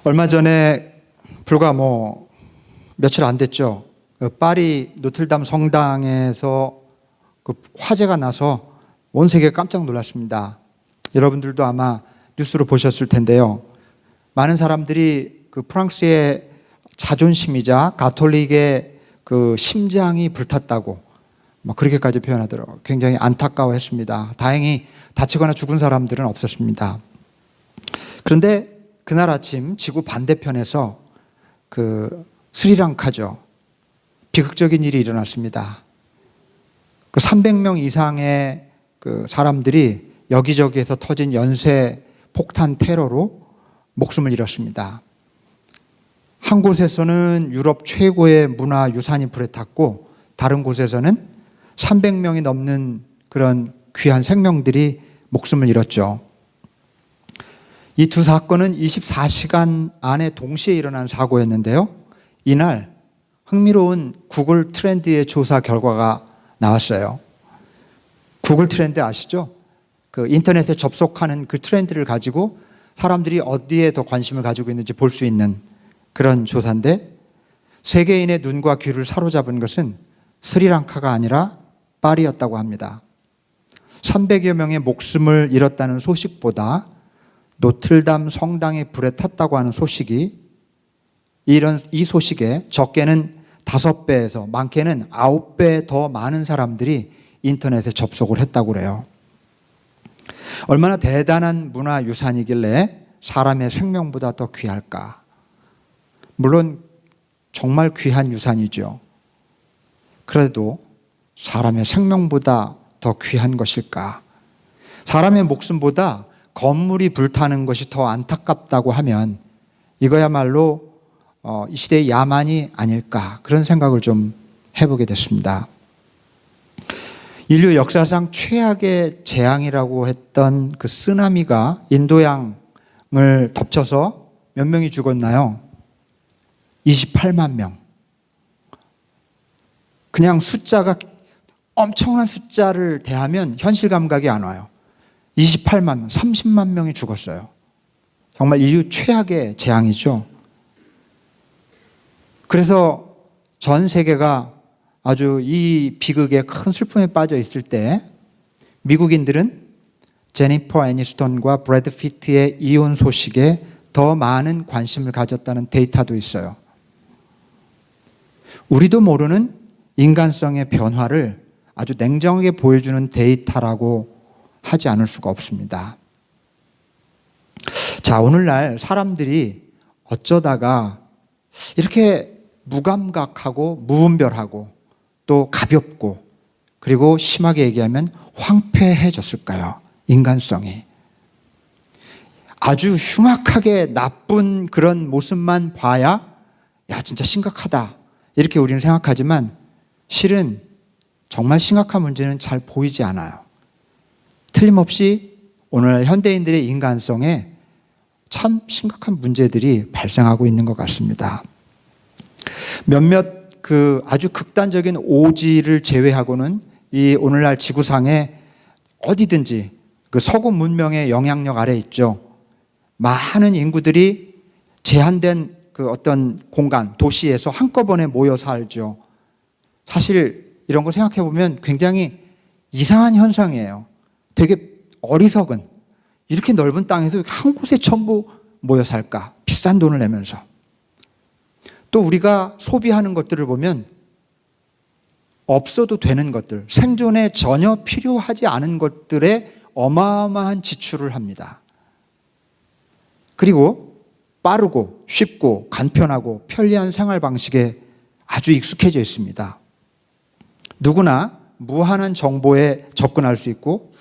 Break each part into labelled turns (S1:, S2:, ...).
S1: 얼마 전에 불과 며칠 안 됐죠. 파리 노틀담 성당에서 화재가 나서 온 세계가 깜짝 놀랐습니다. 여러분들도 아마 뉴스로 보셨을 텐데요. 많은 사람들이 프랑스의 자존심이자 가톨릭의 심장이 불탔다고 그렇게까지 표현하더라고요. 굉장히 안타까워했습니다. 다행히 다치거나 죽은 사람들은 없었습니다. 그런데 그날 아침 지구 반대편에서 스리랑카죠. 비극적인 일이 일어났습니다. 300명 이상의 사람들이 여기저기에서 터진 연쇄 폭탄 테러로 목숨을 잃었습니다. 한 곳에서는 유럽 최고의 문화 유산이 불에 탔고 다른 곳에서는 300명이 넘는 그런 귀한 생명들이 목숨을 잃었죠. 이 두 사건은 24시간 안에 동시에 일어난 사고였는데요. 이날 흥미로운 구글 트렌드의 조사 결과가 나왔어요. 구글 트렌드 아시죠? 인터넷에 접속하는 그 트렌드를 가지고 사람들이 어디에 더 관심을 가지고 있는지 볼 수 있는 그런 조사인데, 세계인의 눈과 귀를 사로잡은 것은 스리랑카가 아니라 파리였다고 합니다. 300여 명의 목숨을 잃었다는 소식보다 노틀담 성당에 불에 탔다고 하는 소식이, 이 소식에 적게는 5배에서 많게는 9배 더 많은 사람들이 인터넷에 접속을 했다고 그래요. 얼마나 대단한 문화유산이길래 사람의 생명보다 더 귀할까? 물론 정말 귀한 유산이죠. 그래도 사람의 생명보다 더 귀한 것일까? 사람의 목숨보다 건물이 불타는 것이 더 안타깝다고 하면 이거야말로 이 시대의 야만이 아닐까, 그런 생각을 좀 해보게 됐습니다. 인류 역사상 최악의 재앙이라고 했던 쓰나미가 인도양을 덮쳐서 몇 명이 죽었나요? 28만 명. 그냥 숫자가 엄청난 숫자를 대하면 현실 감각이 안 와요. 28만 명, 30만 명이 죽었어요. 정말 인류 최악의 재앙이죠. 그래서 전 세계가 아주 이 비극에 큰 슬픔에 빠져 있을 때 미국인들은 제니퍼 애니스턴과 브래드 피트의 이혼 소식에 더 많은 관심을 가졌다는 데이터도 있어요. 우리도 모르는 인간성의 변화를 아주 냉정하게 보여주는 데이터라고 하지 않을 수가 없습니다. 자, 오늘날 사람들이 어쩌다가 이렇게 무감각하고 무분별하고 또 가볍고, 그리고 심하게 얘기하면 황폐해졌을까요? 인간성이. 아주 흉악하게 나쁜 그런 모습만 봐야 야, 진짜 심각하다, 이렇게 우리는 생각하지만 실은 정말 심각한 문제는 잘 보이지 않아요. 틀림없이 오늘날 현대인들의 인간성에 참 심각한 문제들이 발생하고 있는 것 같습니다. 몇몇 아주 극단적인 오지를 제외하고는 이 오늘날 지구상에 어디든지 서구 문명의 영향력 아래 있죠. 많은 인구들이 제한된 어떤 공간, 도시에서 한꺼번에 모여 살죠. 사실 이런 거 생각해 보면 굉장히 이상한 현상이에요. 되게 어리석은, 이렇게 넓은 땅에서 한 곳에 전부 모여 살까? 비싼 돈을 내면서. 또 우리가 소비하는 것들을 보면 없어도 되는 것들, 생존에 전혀 필요하지 않은 것들에 어마어마한 지출을 합니다. 그리고 빠르고 쉽고 간편하고 편리한 생활 방식에 아주 익숙해져 있습니다. 누구나 무한한 정보에 접근할 수 있고,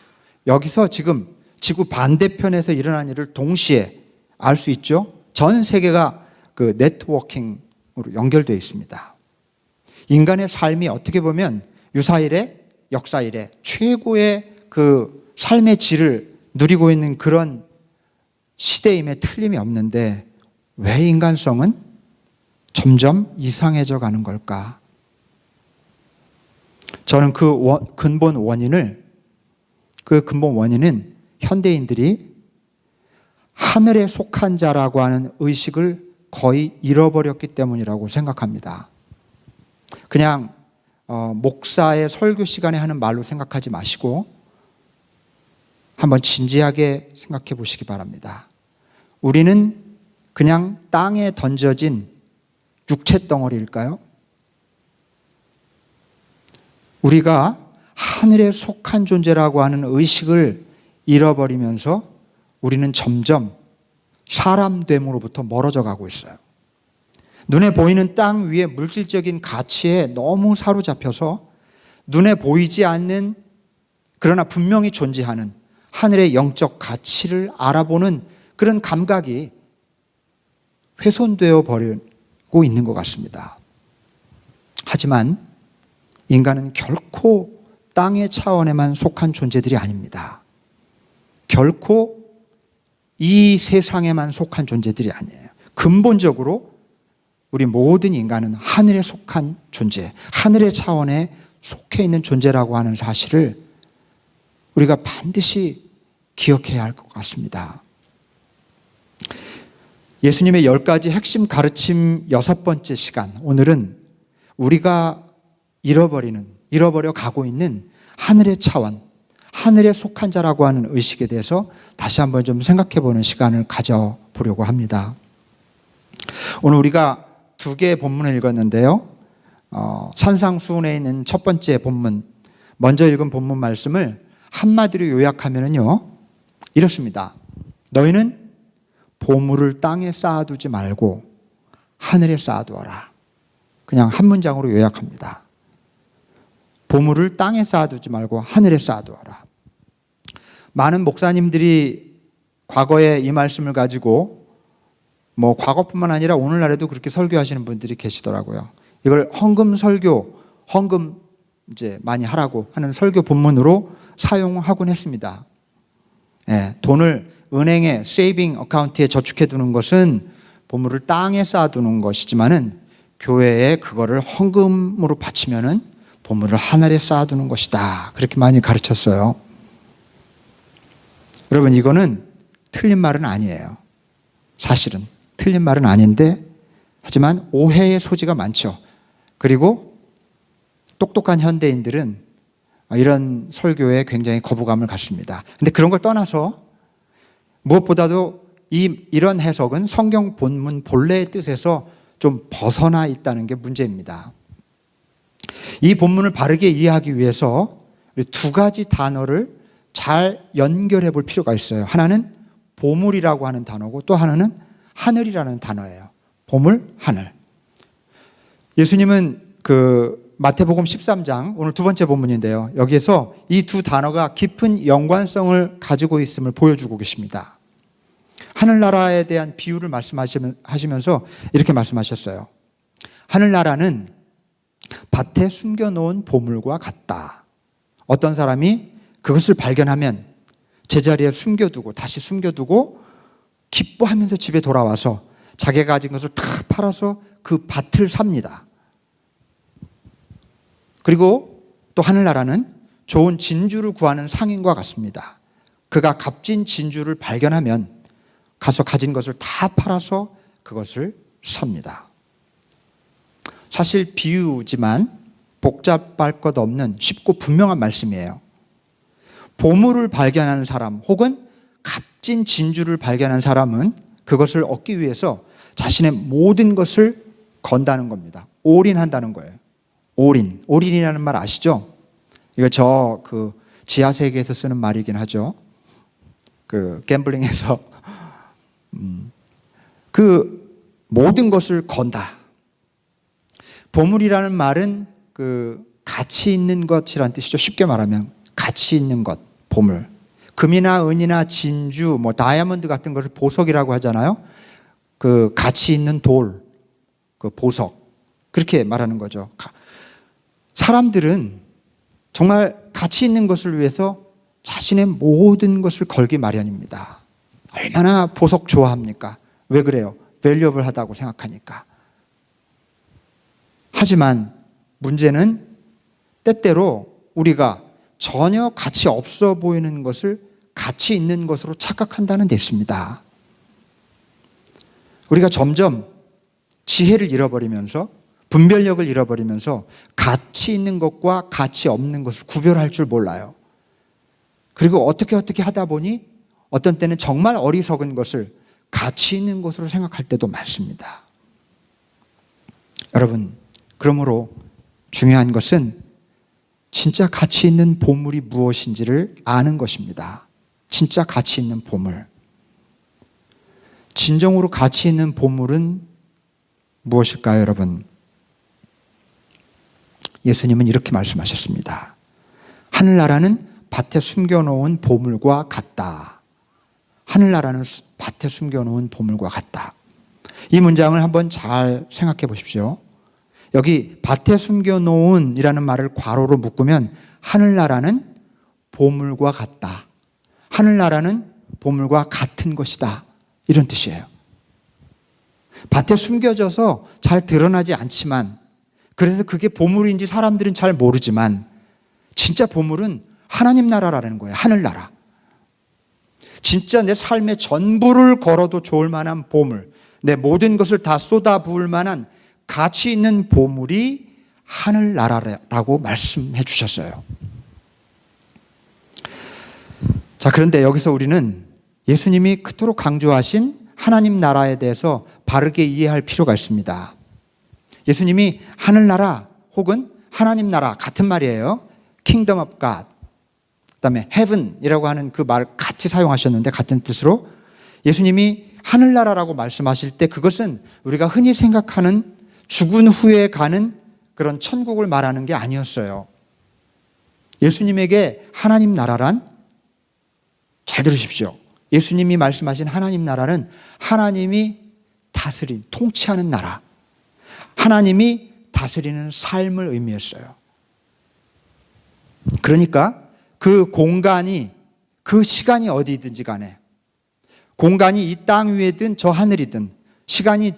S1: 여기서 지금 지구 반대편에서 일어난 일을 동시에 알 수 있죠. 전 세계가 네트워킹으로 연결되어 있습니다. 인간의 삶이 어떻게 보면 유사 이래 역사 이래 최고의 삶의 질을 누리고 있는 그런 시대임에 틀림이 없는데, 왜 인간성은 점점 이상해져 가는 걸까? 저는 근본 원인은 현대인들이 하늘에 속한 자라고 하는 의식을 거의 잃어버렸기 때문이라고 생각합니다. 그냥 목사의 설교 시간에 하는 말로 생각하지 마시고 한번 진지하게 생각해 보시기 바랍니다. 우리는 그냥 땅에 던져진 육체 덩어리일까요? 우리가 하늘에 속한 존재라고 하는 의식을 잃어버리면서 우리는 점점 사람됨으로부터 멀어져 가고 있어요. 눈에 보이는 땅 위의 물질적인 가치에 너무 사로잡혀서 눈에 보이지 않는 그러나 분명히 존재하는 하늘의 영적 가치를 알아보는 그런 감각이 훼손되어 버리고 있는 것 같습니다. 하지만 인간은 결코 땅의 차원에만 속한 존재들이 아닙니다. 결코 이 세상에만 속한 존재들이 아니에요. 근본적으로 우리 모든 인간은 하늘에 속한 존재, 하늘의 차원에 속해 있는 존재라고 하는 사실을 우리가 반드시 기억해야 할 것 같습니다. 예수님의 10가지 핵심 가르침 6번째 시간, 오늘은 우리가 잃어버려 가고 있는 하늘의 차원, 하늘에 속한 자라고 하는 의식에 대해서 다시 한번 좀 생각해 보는 시간을 가져보려고 합니다. 오늘 우리가 2개의 본문을 읽었는데요. 산상수훈에 있는 첫 번째 본문, 먼저 읽은 본문 말씀을 한마디로 요약하면요, 이렇습니다. 너희는 보물을 땅에 쌓아두지 말고 하늘에 쌓아두어라. 그냥 한 문장으로 요약합니다. 보물을 땅에 쌓아두지 말고 하늘에 쌓아두어라. 많은 목사님들이 과거에 이 말씀을 가지고 과거뿐만 아니라 오늘날에도 그렇게 설교하시는 분들이 계시더라고요. 이걸 헌금 설교, 헌금 이제 많이 하라고 하는 설교 본문으로 사용하곤 했습니다. 돈을 은행에 세이빙 어카운트에 저축해 두는 것은 보물을 땅에 쌓아두는 것이지만은 교회에 그거를 헌금으로 바치면은 보물을 하늘에 쌓아두는 것이다. 그렇게 많이 가르쳤어요. 여러분, 이거는 틀린 말은 아니에요. 사실은 틀린 말은 아닌데, 하지만 오해의 소지가 많죠. 그리고 똑똑한 현대인들은 이런 설교에 굉장히 거부감을 갖습니다. 근데 그런 걸 떠나서 무엇보다도 이런 해석은 성경 본문 본래의 뜻에서 좀 벗어나 있다는 게 문제입니다. 이 본문을 바르게 이해하기 위해서 2가지 단어를 잘 연결해 볼 필요가 있어요. 하나는 보물이라고 하는 단어고 또 하나는 하늘이라는 단어예요. 보물, 하늘. 예수님은 마태복음 13장, 오늘 2번째 본문인데요. 여기에서 이 2 단어가 깊은 연관성을 가지고 있음을 보여주고 계십니다. 하늘나라에 대한 비유를 말씀하시면서 이렇게 말씀하셨어요. 하늘나라는 밭에 숨겨놓은 보물과 같다. 어떤 사람이 그것을 발견하면 제자리에 숨겨두고 다시 숨겨두고 기뻐하면서 집에 돌아와서 자기가 가진 것을 다 팔아서 그 밭을 삽니다. 그리고 또 하늘나라는 좋은 진주를 구하는 상인과 같습니다. 그가 값진 진주를 발견하면 가서 가진 것을 다 팔아서 그것을 삽니다. 사실 비유지만 복잡할 것 없는 쉽고 분명한 말씀이에요. 보물을 발견하는 사람 혹은 값진 진주를 발견한 사람은 그것을 얻기 위해서 자신의 모든 것을 건다는 겁니다. 올인한다는 거예요. 올인이라는 말 아시죠? 이거 지하세계에서 쓰는 말이긴 하죠. 갬블링에서 모든 것을 건다. 보물이라는 말은 가치 있는 것이라는 뜻이죠. 쉽게 말하면 가치 있는 것, 보물. 금이나 은이나 진주, 다이아몬드 같은 것을 보석이라고 하잖아요. 가치 있는 돌, 보석. 그렇게 말하는 거죠. 사람들은 정말 가치 있는 것을 위해서 자신의 모든 것을 걸기 마련입니다. 얼마나 보석 좋아합니까? 왜 그래요? 밸류어블하다고 생각하니까. 하지만 문제는 때때로 우리가 전혀 가치 없어 보이는 것을 가치 있는 것으로 착각한다는 데 있습니다. 우리가 점점 지혜를 잃어버리면서 분별력을 잃어버리면서 가치 있는 것과 가치 없는 것을 구별할 줄 몰라요. 그리고 어떻게 하다 보니 어떤 때는 정말 어리석은 것을 가치 있는 것으로 생각할 때도 많습니다. 여러분, 그러므로 중요한 것은 진짜 가치 있는 보물이 무엇인지를 아는 것입니다. 진짜 가치 있는 보물. 진정으로 가치 있는 보물은 무엇일까요, 여러분? 예수님은 이렇게 말씀하셨습니다. 하늘나라는 밭에 숨겨놓은 보물과 같다. 하늘나라는 밭에 숨겨놓은 보물과 같다. 이 문장을 한번 잘 생각해 보십시오. 여기 밭에 숨겨놓은 이라는 말을 괄호로 묶으면 하늘나라는 보물과 같다. 하늘나라는 보물과 같은 것이다. 이런 뜻이에요. 밭에 숨겨져서 잘 드러나지 않지만, 그래서 그게 보물인지 사람들은 잘 모르지만 진짜 보물은 하나님 나라라는 거예요. 하늘나라. 진짜 내 삶의 전부를 걸어도 좋을 만한 보물, 내 모든 것을 다 쏟아부을 만한 가치 있는 보물이 하늘나라라고 말씀해 주셨어요. 자, 그런데 여기서 우리는 예수님이 그토록 강조하신 하나님 나라에 대해서 바르게 이해할 필요가 있습니다. 예수님이 하늘나라 혹은 하나님 나라 같은 말이에요. Kingdom of God, 그다음에 Heaven이라고 하는 그 말 같이 사용하셨는데 같은 뜻으로 예수님이 하늘나라라고 말씀하실 때 그것은 우리가 흔히 생각하는 죽은 후에 가는 그런 천국을 말하는 게 아니었어요. 예수님에게 하나님 나라란, 잘 들으십시오. 예수님이 말씀하신 하나님 나라는 하나님이 다스린, 통치하는 나라, 하나님이 다스리는 삶을 의미했어요. 그러니까 그 공간이, 그 시간이 어디든지 간에, 공간이 이 땅 위에든 저 하늘이든, 시간이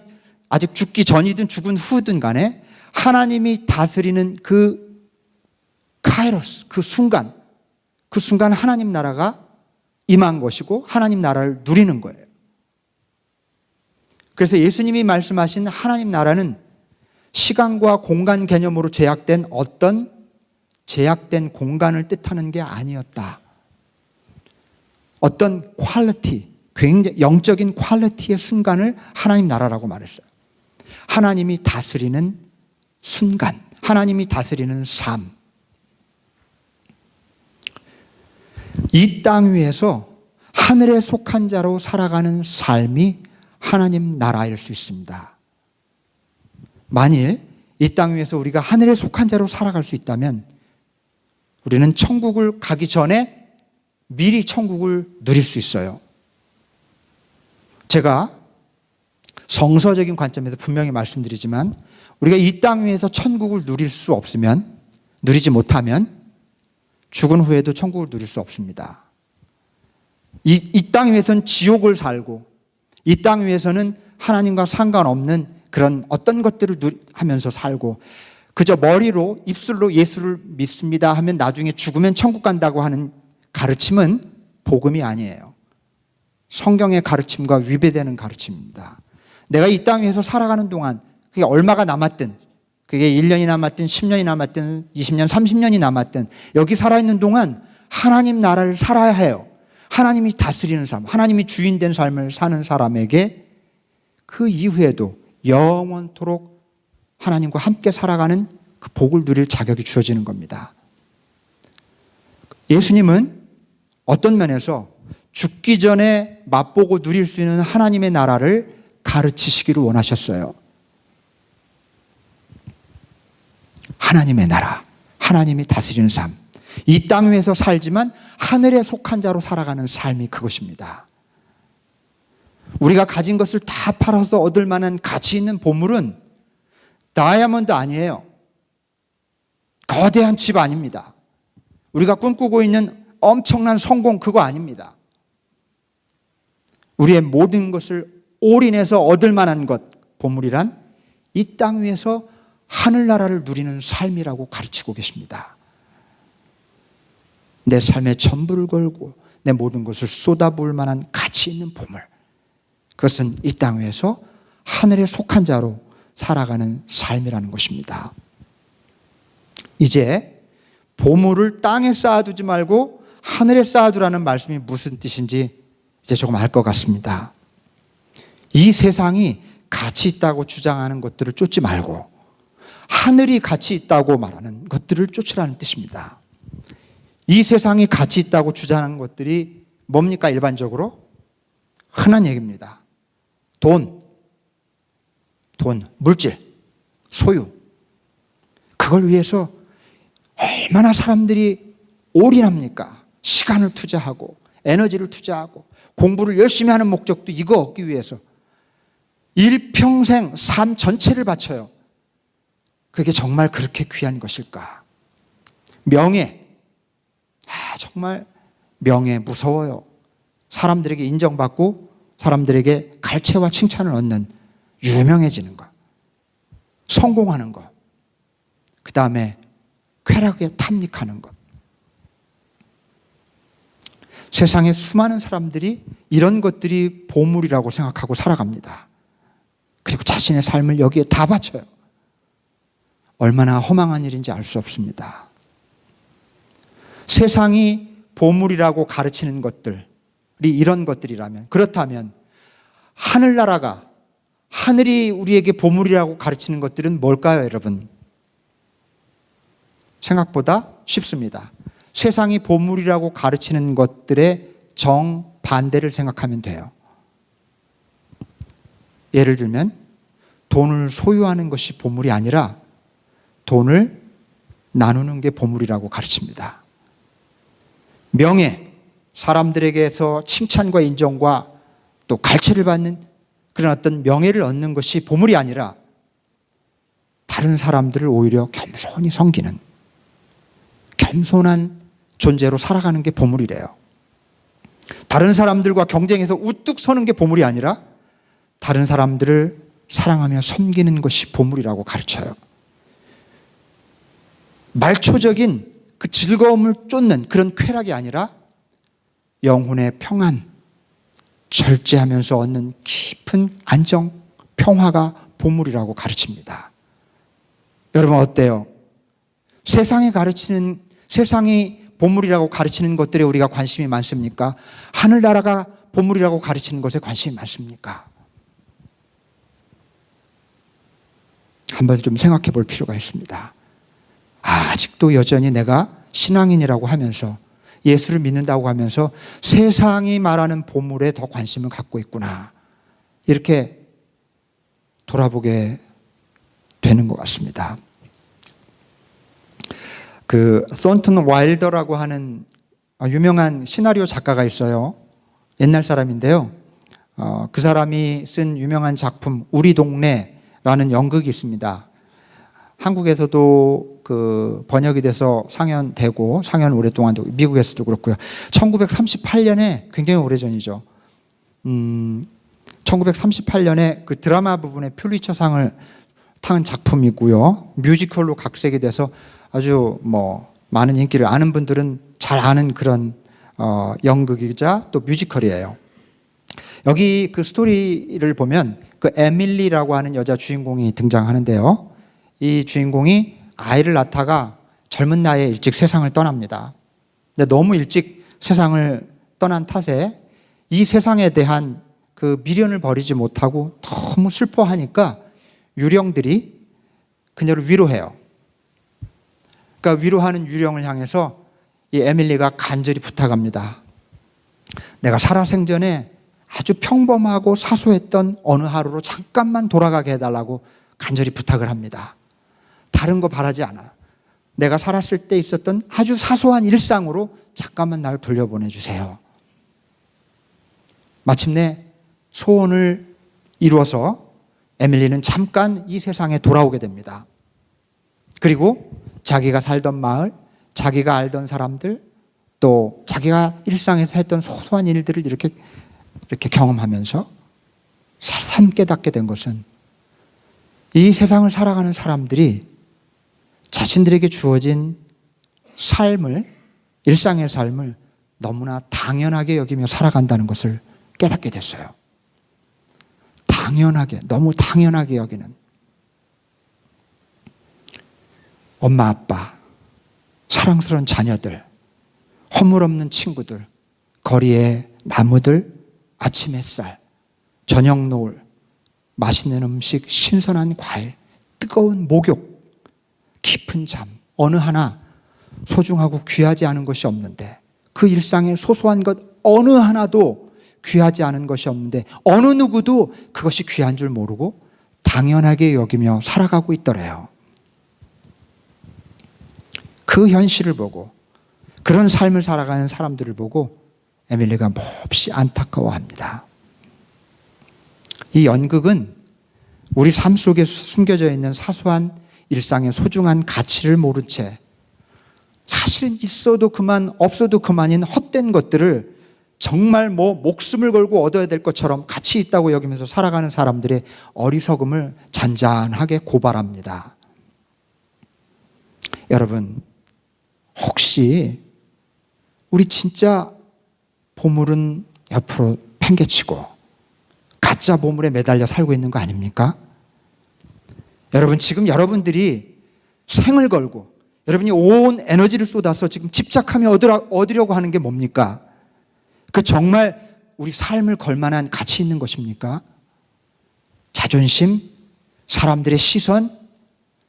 S1: 아직 죽기 전이든 죽은 후든 간에 하나님이 다스리는 그 카이로스, 그 순간 하나님 나라가 임한 것이고 하나님 나라를 누리는 거예요. 그래서 예수님이 말씀하신 하나님 나라는 시간과 공간 개념으로 제약된 어떤 제약된 공간을 뜻하는 게 아니었다. 어떤 퀄리티, 굉장히 영적인 퀄리티의 순간을 하나님 나라라고 말했어요. 하나님이 다스리는 순간, 하나님이 다스리는 삶. 이 땅 위에서 하늘에 속한 자로 살아가는 삶이 하나님 나라일 수 있습니다. 만일 이 땅 위에서 우리가 하늘에 속한 자로 살아갈 수 있다면 우리는 천국을 가기 전에 미리 천국을 누릴 수 있어요. 제가 성서적인 관점에서 분명히 말씀드리지만 우리가 이 땅 위에서 천국을 누릴 수 없으면, 누리지 못하면 죽은 후에도 천국을 누릴 수 없습니다. 이 땅 위에서는 지옥을 살고, 이 땅 위에서는 하나님과 상관없는 그런 어떤 것들을 하면서 살고, 그저 머리로, 입술로 예수를 믿습니다 하면 나중에 죽으면 천국 간다고 하는 가르침은 복음이 아니에요. 성경의 가르침과 위배되는 가르침입니다. 내가 이 땅 위에서 살아가는 동안 그게 얼마가 남았든, 그게 1년이 남았든 10년이 남았든 20년, 30년이 남았든 여기 살아있는 동안 하나님 나라를 살아야 해요. 하나님이 다스리는 삶, 하나님이 주인된 삶을 사는 사람에게 그 이후에도 영원토록 하나님과 함께 살아가는 그 복을 누릴 자격이 주어지는 겁니다. 예수님은 어떤 면에서 죽기 전에 맛보고 누릴 수 있는 하나님의 나라를 가르치시기를 원하셨어요. 하나님의 나라, 하나님이 다스리는 삶, 이 땅 위에서 살지만 하늘에 속한 자로 살아가는 삶이 그것입니다. 우리가 가진 것을 다 팔아서 얻을 만한 가치 있는 보물은 다이아몬드 아니에요. 거대한 집 아닙니다. 우리가 꿈꾸고 있는 엄청난 성공, 그거 아닙니다. 우리의 모든 것을 올인해서 얻을 만한 것, 보물이란 이 땅 위에서 하늘나라를 누리는 삶이라고 가르치고 계십니다. 내 삶의 전부를 걸고 내 모든 것을 쏟아부을 만한 가치 있는 보물, 그것은 이 땅 위에서 하늘에 속한 자로 살아가는 삶이라는 것입니다. 이제 보물을 땅에 쌓아두지 말고 하늘에 쌓아두라는 말씀이 무슨 뜻인지 이제 조금 알 것 같습니다. 이 세상이 가치 있다고 주장하는 것들을 쫓지 말고 하늘이 가치 있다고 말하는 것들을 쫓으라는 뜻입니다. 이 세상이 가치 있다고 주장하는 것들이 뭡니까? 일반적으로 흔한 얘기입니다. 돈, 물질, 소유. 그걸 위해서 얼마나 사람들이 올인합니까? 시간을 투자하고 에너지를 투자하고 공부를 열심히 하는 목적도 이거 얻기 위해서 일평생 삶 전체를 바쳐요. 그게 정말 그렇게 귀한 것일까? 명예. 정말 명예 무서워요. 사람들에게 인정받고 사람들에게 갈채와 칭찬을 얻는 유명해지는 것. 성공하는 것. 그 다음에 쾌락에 탐닉하는 것. 세상에 수많은 사람들이 이런 것들이 보물이라고 생각하고 살아갑니다. 그리고 자신의 삶을 여기에 다 바쳐요. 얼마나 허망한 일인지 알 수 없습니다. 세상이 보물이라고 가르치는 것들이 이런 것들이라면, 그렇다면 하늘나라가, 하늘이 우리에게 보물이라고 가르치는 것들은 뭘까요, 여러분? 생각보다 쉽습니다. 세상이 보물이라고 가르치는 것들의 정반대를 생각하면 돼요. 예를 들면 돈을 소유하는 것이 보물이 아니라 돈을 나누는 게 보물이라고 가르칩니다. 명예, 사람들에게서 칭찬과 인정과 또 갈채를 받는 그런 어떤 명예를 얻는 것이 보물이 아니라 다른 사람들을 오히려 겸손히 섬기는 겸손한 존재로 살아가는 게 보물이래요. 다른 사람들과 경쟁해서 우뚝 서는 게 보물이 아니라 다른 사람들을 사랑하며 섬기는 것이 보물이라고 가르쳐요. 말초적인 그 즐거움을 쫓는 그런 쾌락이 아니라 영혼의 평안, 절제하면서 얻는 깊은 안정, 평화가 보물이라고 가르칩니다. 여러분 어때요? 세상이 보물이라고 가르치는 것들에 우리가 관심이 많습니까? 하늘나라가 보물이라고 가르치는 것에 관심이 많습니까? 한번 좀 생각해 볼 필요가 있습니다. 아직도 여전히 내가 신앙인이라고 하면서 예수를 믿는다고 하면서 세상이 말하는 보물에 더 관심을 갖고 있구나. 이렇게 돌아보게 되는 것 같습니다. 썬튼 와일더라고 하는 유명한 시나리오 작가가 있어요. 옛날 사람인데요. 그 사람이 쓴 유명한 작품 우리 동네라는 연극이 있습니다. 한국에서도 번역이 돼서 상연되고 상연 오랫동안 되고 미국에서도 그렇고요. 1938년에 굉장히 오래전이죠. 1938년에 그 드라마 부분에 퓰리처상을 탄 작품이고요. 뮤지컬로 각색이 돼서 아주 많은 인기를 아는 분들은 잘 아는 그런 연극이자 또 뮤지컬이에요. 여기 그 스토리를 보면 그 에밀리라고 하는 여자 주인공이 등장하는데요. 이 주인공이 아이를 낳다가 젊은 나이에 일찍 세상을 떠납니다. 근데 너무 일찍 세상을 떠난 탓에 이 세상에 대한 그 미련을 버리지 못하고 너무 슬퍼하니까 유령들이 그녀를 위로해요. 그러니까 위로하는 유령을 향해서 이 에밀리가 간절히 부탁합니다. 내가 살아생전에 아주 평범하고 사소했던 어느 하루로 잠깐만 돌아가게 해달라고 간절히 부탁을 합니다. 다른 거 바라지 않아. 내가 살았을 때 있었던 아주 사소한 일상으로 잠깐만 날 돌려보내주세요. 마침내 소원을 이루어서 에밀리는 잠깐 이 세상에 돌아오게 됩니다. 그리고 자기가 살던 마을, 자기가 알던 사람들, 또 자기가 일상에서 했던 소소한 일들을 이렇게 경험하면서 새삼 깨닫게 된 것은 이 세상을 살아가는 사람들이 자신들에게 주어진 삶을, 일상의 삶을 너무나 당연하게 여기며 살아간다는 것을 깨닫게 됐어요. 당연하게, 너무 당연하게 여기는 엄마, 아빠, 사랑스러운 자녀들, 허물없는 친구들, 거리의 나무들, 아침 햇살, 저녁 노을, 맛있는 음식, 신선한 과일, 뜨거운 목욕, 깊은 잠, 어느 하나 소중하고 귀하지 않은 것이 없는데, 그 일상의 소소한 것 어느 하나도 귀하지 않은 것이 없는데 어느 누구도 그것이 귀한 줄 모르고 당연하게 여기며 살아가고 있더래요. 그 현실을 보고, 그런 삶을 살아가는 사람들을 보고 에밀리가 몹시 안타까워합니다. 이 연극은 우리 삶 속에 숨겨져 있는 사소한 일상의 소중한 가치를 모른 채 사실은 있어도 그만 없어도 그만인 헛된 것들을 정말 목숨을 걸고 얻어야 될 것처럼 가치 있다고 여기면서 살아가는 사람들의 어리석음을 잔잔하게 고발합니다. 여러분, 혹시 우리 진짜 보물은 옆으로 팽개치고 가짜 보물에 매달려 살고 있는 거 아닙니까? 여러분, 지금 여러분들이 생을 걸고 여러분이 온 에너지를 쏟아서 지금 집착하며 얻으려고 하는 게 뭡니까? 그 정말 우리 삶을 걸만한 가치 있는 것입니까? 자존심, 사람들의 시선,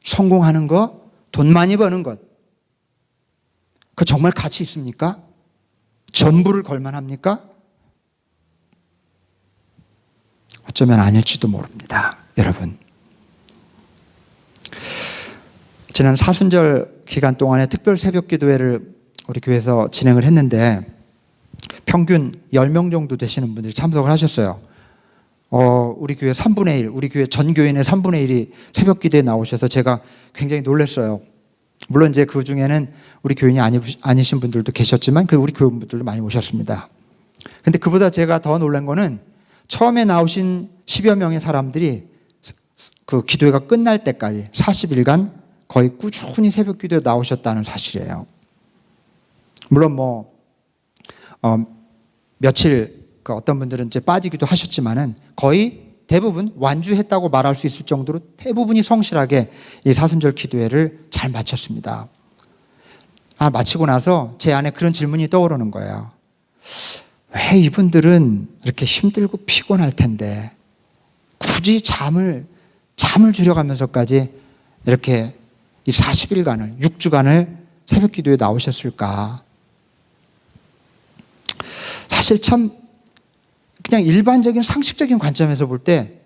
S1: 성공하는 것, 돈 많이 버는 것, 그 정말 가치 있습니까? 전부를 걸만합니까? 어쩌면 아닐지도 모릅니다. 여러분, 지난 사순절 기간 동안에 특별 새벽 기도회를 우리 교회에서 진행을 했는데 평균 10명 정도 되시는 분들이 참석을 하셨어요. 우리 교회 3분의 1, 우리 교회 전 교인의 3분의 1이 새벽 기도에 나오셔서 제가 굉장히 놀랐어요. 물론 이제 그 중에는 우리 교인이 아니신 분들도 계셨지만 우리 교인분들도 많이 오셨습니다. 근데 그보다 제가 더 놀란 거는 처음에 나오신 10여 명의 사람들이 그 기도회가 끝날 때까지 40일간 거의 꾸준히 새벽 기도에 나오셨다는 사실이에요. 물론 며칠 어떤 분들은 이제 빠지기도 하셨지만은 거의 대부분 완주했다고 말할 수 있을 정도로 대부분이 성실하게 이 사순절 기도회를 잘 마쳤습니다. 마치고 나서 제 안에 그런 질문이 떠오르는 거예요. 왜 이분들은 이렇게 힘들고 피곤할 텐데 굳이 잠을 줄여가면서까지 이렇게 이 40일간을, 6주간을 새벽 기도에 나오셨을까? 사실 참 그냥 일반적인 상식적인 관점에서 볼 때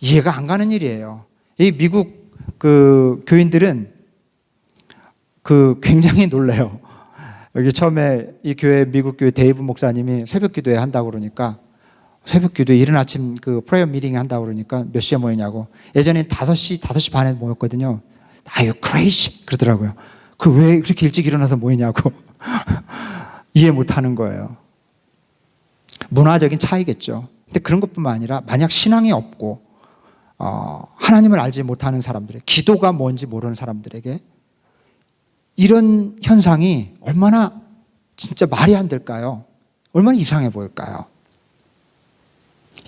S1: 이해가 안 가는 일이에요. 이 미국 그 교인들은 굉장히 놀래요. 여기 처음에 이 교회, 미국 교회 데이브 목사님이 새벽 기도회 한다고 그러니까 새벽 기도회 이른 아침 그 프레이어 미팅 한다고 그러니까 몇 시에 모이냐고. 예전에 5시 반에 모였거든요. Are you crazy? 그러더라고요. 왜 그렇게 일찍 일어나서 모이냐고. 이해 못 하는 거예요. 문화적인 차이겠죠. 근데 그런 것뿐만 아니라 만약 신앙이 없고 하나님을 알지 못하는 사람들에게, 기도가 뭔지 모르는 사람들에게 이런 현상이 얼마나 진짜 말이 안 될까요? 얼마나 이상해 보일까요?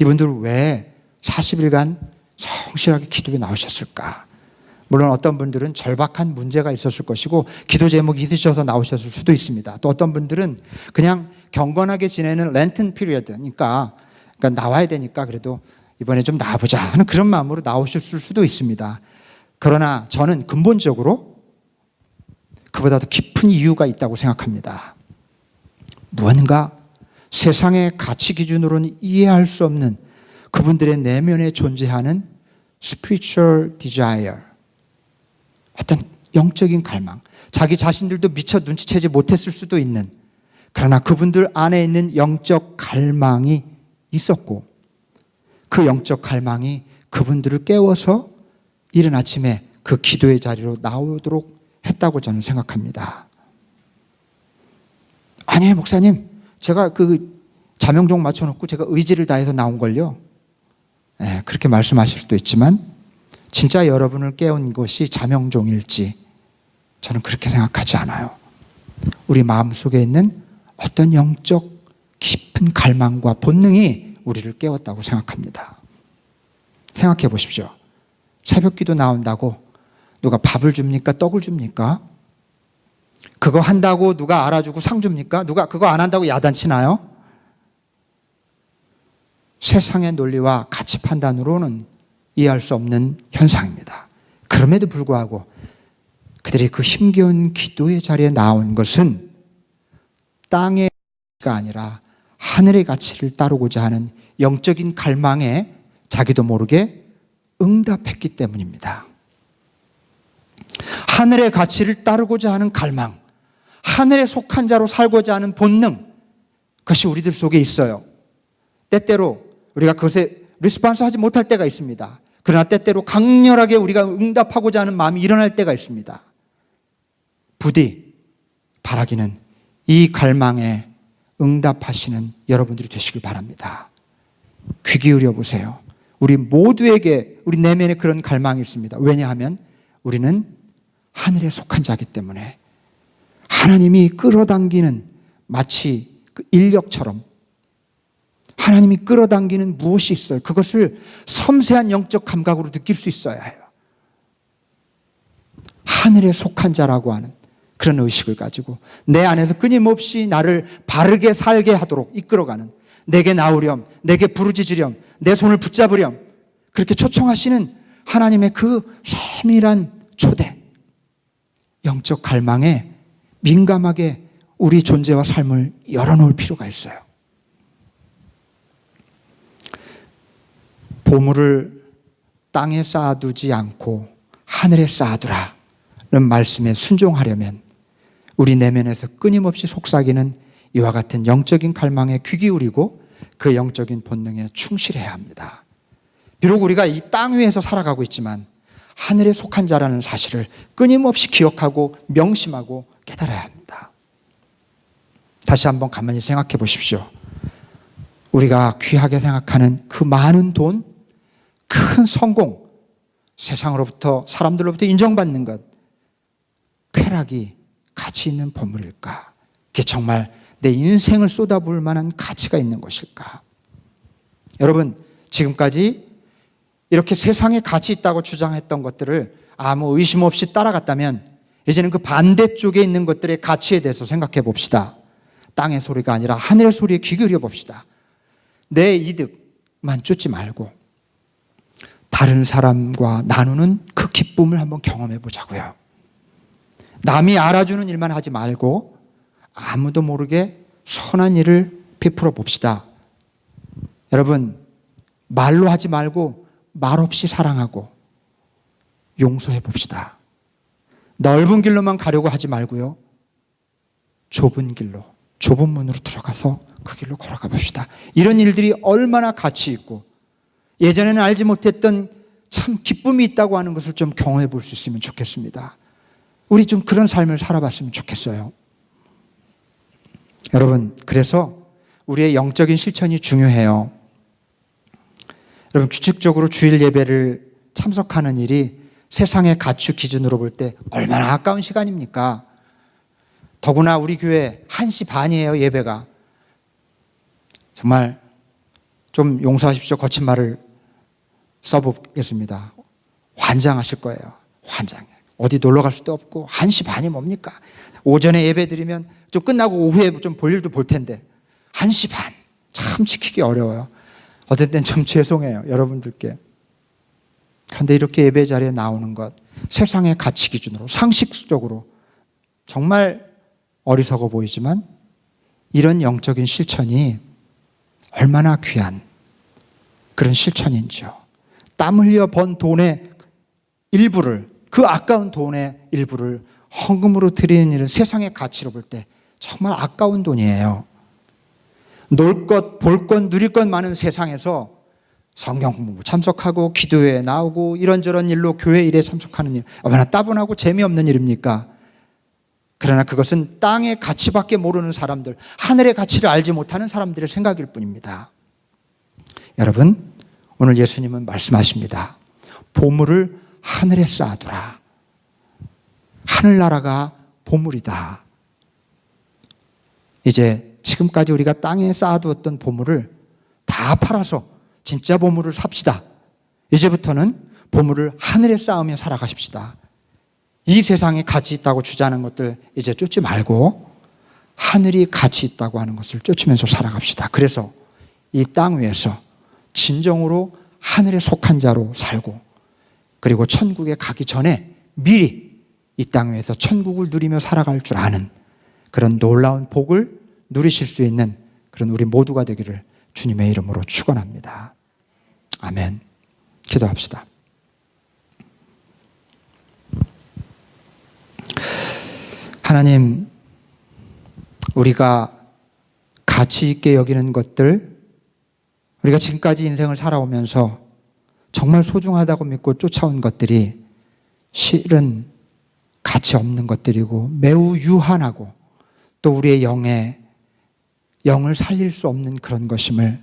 S1: 이분들 왜 40일간 성실하게 기도에 나오셨을까? 물론 어떤 분들은 절박한 문제가 있었을 것이고 기도 제목이 있으셔서 나오셨을 수도 있습니다. 또 어떤 분들은 그냥 경건하게 지내는 렌튼 피리어드, 그러니까 나와야 되니까 그래도 이번에 좀 나와보자 하는 그런 마음으로 나오셨을 수도 있습니다. 그러나 저는 근본적으로 그보다 더 깊은 이유가 있다고 생각합니다. 무언가 세상의 가치 기준으로는 이해할 수 없는 그분들의 내면에 존재하는 spiritual desire, 어떤 영적인 갈망, 자기 자신들도 미처 눈치채지 못했을 수도 있는, 그러나 그분들 안에 있는 영적 갈망이 있었고 그 영적 갈망이 그분들을 깨워서 이른 아침에 그 기도의 자리로 나오도록 했다고 저는 생각합니다. 아니에요, 목사님. 제가 자명종 맞춰놓고 제가 의지를 다해서 나온 걸요. 그렇게 말씀하실 수도 있지만 진짜 여러분을 깨운 것이 자명종일지 저는 그렇게 생각하지 않아요. 우리 마음속에 있는 어떤 영적 깊은 갈망과 본능이 우리를 깨웠다고 생각합니다. 생각해 보십시오. 새벽 기도 나온다고 누가 밥을 줍니까? 떡을 줍니까? 그거 한다고 누가 알아주고 상 줍니까? 누가 그거 안 한다고 야단치나요? 세상의 논리와 가치 판단으로는 이해할 수 없는 현상입니다. 그럼에도 불구하고 그들이 그 힘겨운 기도의 자리에 나온 것은 땅의 가치가 아니라 하늘의 가치를 따르고자 하는 영적인 갈망에 자기도 모르게 응답했기 때문입니다. 하늘의 가치를 따르고자 하는 갈망, 하늘에 속한 자로 살고자 하는 본능, 그것이 우리들 속에 있어요. 때때로 우리가 그것에 리스폰스 하지 못할 때가 있습니다. 그러나 때때로 강렬하게 우리가 응답하고자 하는 마음이 일어날 때가 있습니다. 부디 바라기는 이 갈망에 응답하시는 여러분들이 되시길 바랍니다. 귀 기울여 보세요. 우리 모두에게 우리 내면에 그런 갈망이 있습니다. 왜냐하면 우리는 하늘에 속한 자이기 때문에 하나님이 끌어당기는 마치 그 인력처럼 하나님이 끌어당기는 무엇이 있어요. 그것을 섬세한 영적 감각으로 느낄 수 있어야 해요. 하늘에 속한 자라고 하는 그런 의식을 가지고 내 안에서 끊임없이 나를 바르게 살게 하도록 이끌어가는, 내게 나오렴, 내게 부르짖으렴, 내 손을 붙잡으렴, 그렇게 초청하시는 하나님의 그 세밀한 초대, 영적 갈망에 민감하게 우리 존재와 삶을 열어놓을 필요가 있어요. 보물을 땅에 쌓아두지 않고 하늘에 쌓아두라는 말씀에 순종하려면 우리 내면에서 끊임없이 속삭이는 이와 같은 영적인 갈망에 귀 기울이고 그 영적인 본능에 충실해야 합니다. 비록 우리가 이 땅 위에서 살아가고 있지만 하늘에 속한 자라는 사실을 끊임없이 기억하고 명심하고 깨달아야 합니다. 다시 한번 가만히 생각해 보십시오. 우리가 귀하게 생각하는 그 많은 돈, 큰 성공, 세상으로부터 사람들로부터 인정받는 것, 쾌락이 가치 있는 보물일까? 그게 정말 내 인생을 쏟아부을 만한 가치가 있는 것일까? 여러분, 지금까지 이렇게 세상에 가치 있다고 주장했던 것들을 아무 의심 없이 따라갔다면 이제는 그 반대쪽에 있는 것들의 가치에 대해서 생각해 봅시다. 땅의 소리가 아니라 하늘의 소리에 귀 기울여 봅시다. 내 이득만 쫓지 말고 다른 사람과 나누는 그 기쁨을 한번 경험해 보자고요. 남이 알아주는 일만 하지 말고 아무도 모르게 선한 일을 베풀어 봅시다. 여러분, 말로 하지 말고 말없이 사랑하고 용서해 봅시다. 넓은 길로만 가려고 하지 말고요. 좁은 길로, 좁은 문으로 들어가서 그 길로 걸어가 봅시다. 이런 일들이 얼마나 가치 있고 예전에는 알지 못했던 참 기쁨이 있다고 하는 것을 좀 경험해 볼 수 있으면 좋겠습니다. 우리 좀 그런 삶을 살아봤으면 좋겠어요. 여러분, 그래서 우리의 영적인 실천이 중요해요. 여러분, 규칙적으로 주일 예배를 참석하는 일이 세상의 가치 기준으로 볼 때 얼마나 아까운 시간입니까? 더구나 우리 교회 1시 반이에요, 예배가. 정말 좀 용서하십시오. 거친 말을 써보겠습니다. 환장하실 거예요. 환장해. 어디 놀러 갈 수도 없고 1시 반이 뭡니까? 오전에 예배 드리면 좀 끝나고 오후에 좀 볼 일도 볼 텐데 1시 반 참 지키기 어려워요. 어떨 땐 좀 죄송해요, 여러분들께. 그런데 이렇게 예배 자리에 나오는 것, 세상의 가치 기준으로 상식적으로 정말 어리석어 보이지만 이런 영적인 실천이 얼마나 귀한 그런 실천인지요. 땀 흘려 번 돈의 일부를, 그 아까운 돈의 일부를 헌금으로 드리는 일은 세상의 가치로 볼 때 정말 아까운 돈이에요. 놀 것, 볼 것, 누릴 것 많은 세상에서 성경 공부 참석하고 기도회에 나오고 이런저런 일로 교회 일에 참석하는 일, 얼마나 따분하고 재미없는 일입니까? 그러나 그것은 땅의 가치밖에 모르는 사람들, 하늘의 가치를 알지 못하는 사람들의 생각일 뿐입니다. 여러분, 오늘 예수님은 말씀하십니다. 보물을 하늘에 쌓아두라. 하늘나라가 보물이다. 이제 지금까지 우리가 땅에 쌓아두었던 보물을 다 팔아서 진짜 보물을 삽시다. 이제부터는 보물을 하늘에 쌓으며 살아가십시다. 이 세상에 가치 있다고 주자는 것들 이제 쫓지 말고 하늘이 가치 있다고 하는 것을 쫓으면서 살아갑시다. 그래서 이 땅 위에서 진정으로 하늘에 속한 자로 살고, 그리고 천국에 가기 전에 미리 이 땅 위에서 천국을 누리며 살아갈 줄 아는 그런 놀라운 복을 누리실 수 있는 그런 우리 모두가 되기를 주님의 이름으로 축원합니다. 아멘. 기도합시다. 하나님, 우리가 가치 있게 여기는 것들, 우리가 지금까지 인생을 살아오면서 정말 소중하다고 믿고 쫓아온 것들이 실은 가치 없는 것들이고 매우 유한하고 또 우리의 영을 살릴 수 없는 그런 것임을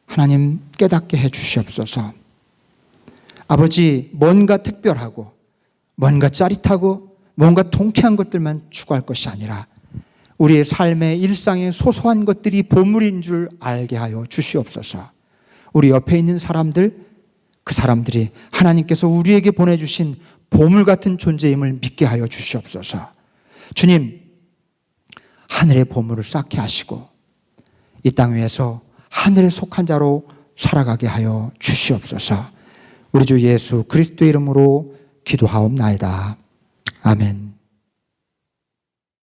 S1: 하나님 깨닫게 해 주시옵소서. 아버지, 뭔가 특별하고 뭔가 짜릿하고 뭔가 통쾌한 것들만 추구할 것이 아니라 우리의 삶의 일상의 소소한 것들이 보물인 줄 알게 하여 주시옵소서. 우리 옆에 있는 사람들, 그 사람들이 하나님께서 우리에게 보내주신 보물 같은 존재임을 믿게 하여 주시옵소서. 주님, 하늘의 보물을 쌓게 하시고 이 땅 위에서 하늘에 속한 자로 살아가게 하여 주시옵소서. 우리 주 예수 그리스도의 이름으로 기도하옵나이다. 아멘.